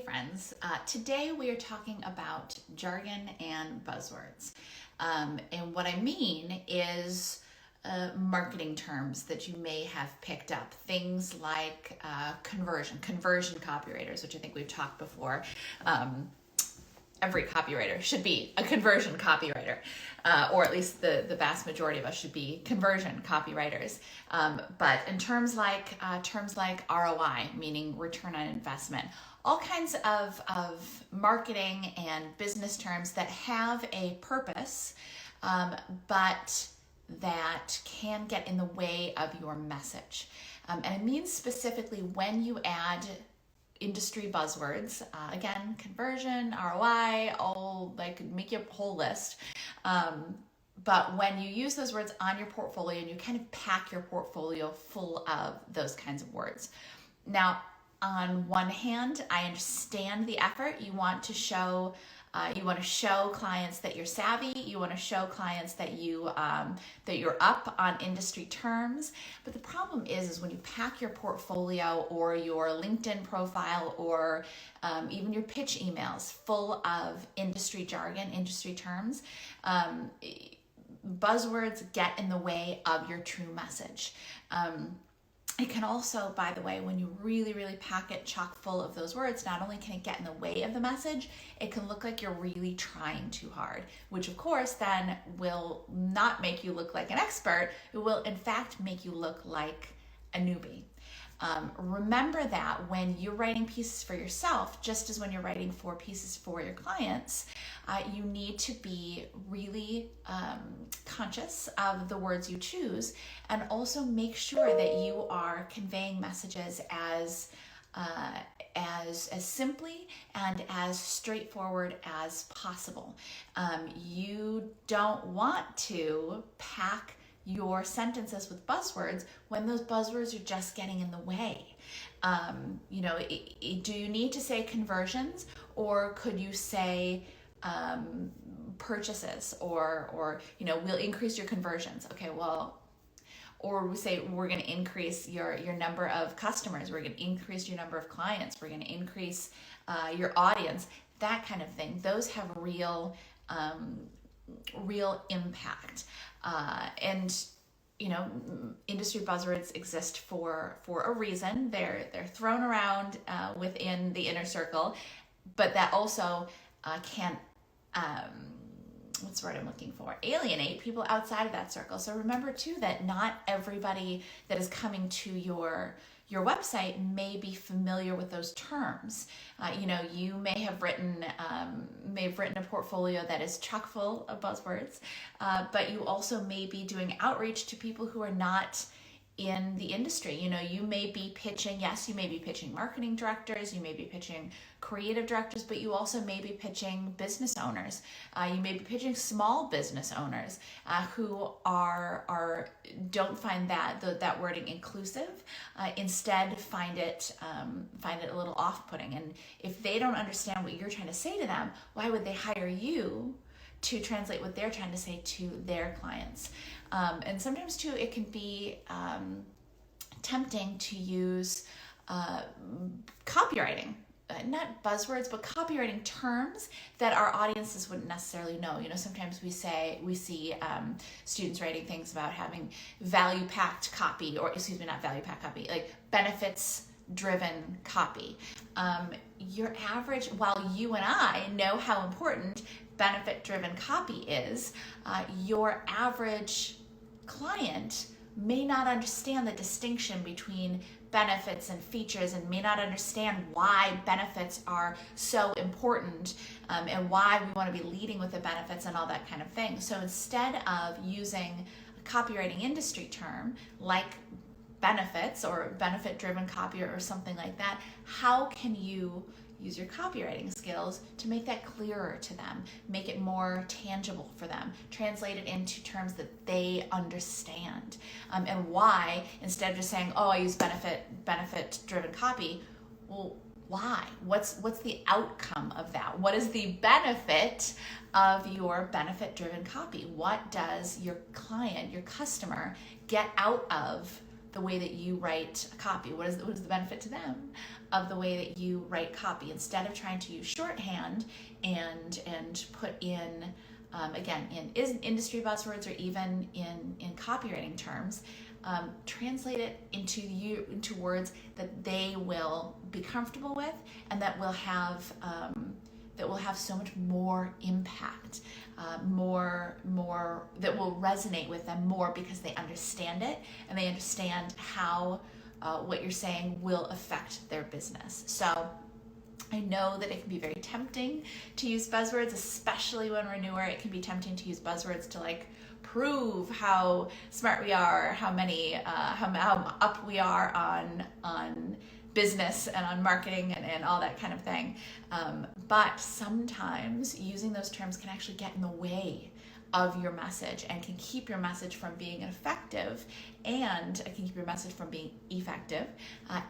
friends. Today we are talking about jargon and buzzwords. And what I mean is marketing terms that you may have picked up. Things like conversion copywriters, which I think we've talked before. Every copywriter should be a conversion copywriter, or at least the vast majority of us should be conversion copywriters. But in terms like ROI, meaning return on investment, all kinds of marketing and business terms that have a purpose, but that can get in the way of your message. And I mean specifically when you add industry buzzwords, again, conversion, ROI, all like make your whole list. But when you use those words on your portfolio and you kind of pack your portfolio full of those kinds of words. Now, on one hand, I understand the effort. You want to show clients that you're savvy. You want to show clients that you're up on industry terms. But the problem is when you pack your portfolio or your LinkedIn profile or even your pitch emails full of industry jargon, industry terms, buzzwords get in the way of your true message. It can also, by the way, when you really, really pack it chock full of those words, not only can it get in the way of the message, it can look like you're really trying too hard, which of course then will not make you look like an expert. It will in fact make you look like a newbie. Remember that when you're writing pieces for yourself, just as when you're writing pieces for your clients, you need to be really conscious of the words you choose, and also make sure that you are conveying messages as simply and as straightforward as possible. You don't want to pack your sentences with buzzwords when those buzzwords are just getting in the way. Do you need to say conversions, or could you say purchases, or we'll increase your conversions? Okay, well, or we say we're going to increase your number of customers, we're going to increase your number of clients, we're going to increase your audience, that kind of thing. Those have real impact. And industry buzzwords exist for a reason. They're thrown around within the inner circle, but that also can what's the word I'm looking for? Alienate people outside of that circle. So remember too that not everybody that is coming to your website may be familiar with those terms. You may have written a portfolio that is chock full of buzzwords, but you also may be doing outreach to people who are not in the industry. You may be pitching, yes, you may be pitching marketing directors, you may be pitching creative directors, but you also may be pitching business owners. You may be pitching small business owners who don't find that wording inclusive. Instead, find it a little off-putting. And if they don't understand what you're trying to say to them, why would they hire you to translate what they're trying to say to their clients? And sometimes too, it can be tempting to use copywriting, not buzzwords, but copywriting terms that our audiences wouldn't necessarily know. Sometimes we see students writing things about having value-packed copy, like benefits-driven copy. Your average, while you and I know how important benefit-driven copy is, your average client may not understand the distinction between benefits and features, and may not understand why benefits are so important, and why we want to be leading with the benefits and all that kind of thing. So instead of using a copywriting industry term like benefits or benefit-driven copy or something like that, how can you use your copywriting skills to make that clearer to them, make it more tangible for them, translate it into terms that they understand, and why, instead of just saying, oh, I use benefit-driven copy, well, why? What's the outcome of that? What is the benefit of your benefit-driven copy? What does your client, your customer, get out of the way that you write copy? What is the benefit to them of the way that you write copy? Instead of trying to use shorthand and put in, again, in industry buzzwords or even in copywriting terms, translate it into words that they will be comfortable with and that will have so much more impact, more that will resonate with them more because they understand it and they understand how what you're saying will affect their business. So I know that it can be very tempting to use buzzwords, especially when we're newer. It can be tempting to use buzzwords to like prove how smart we are, how up we are on business and on marketing and all that kind of thing. But sometimes using those terms can actually get in the way of your message and can keep your message from being effective, and it can keep your message from being effective.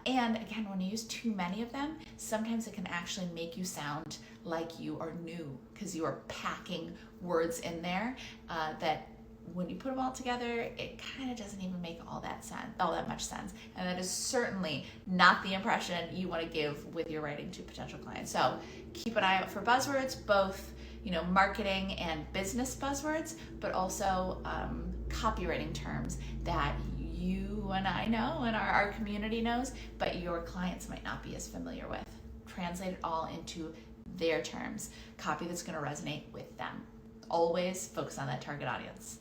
And again, when you use too many of them, sometimes it can actually make you sound like you are new because you are packing words in there that when you put them all together, it kind of doesn't even make all that much sense. And that is certainly not the impression you want to give with your writing to potential clients. So keep an eye out for buzzwords, both marketing and business buzzwords, but also copywriting terms that you and I know and our community knows, but your clients might not be as familiar with. Translate it all into their terms, copy that's going to resonate with them. Always focus on that target audience.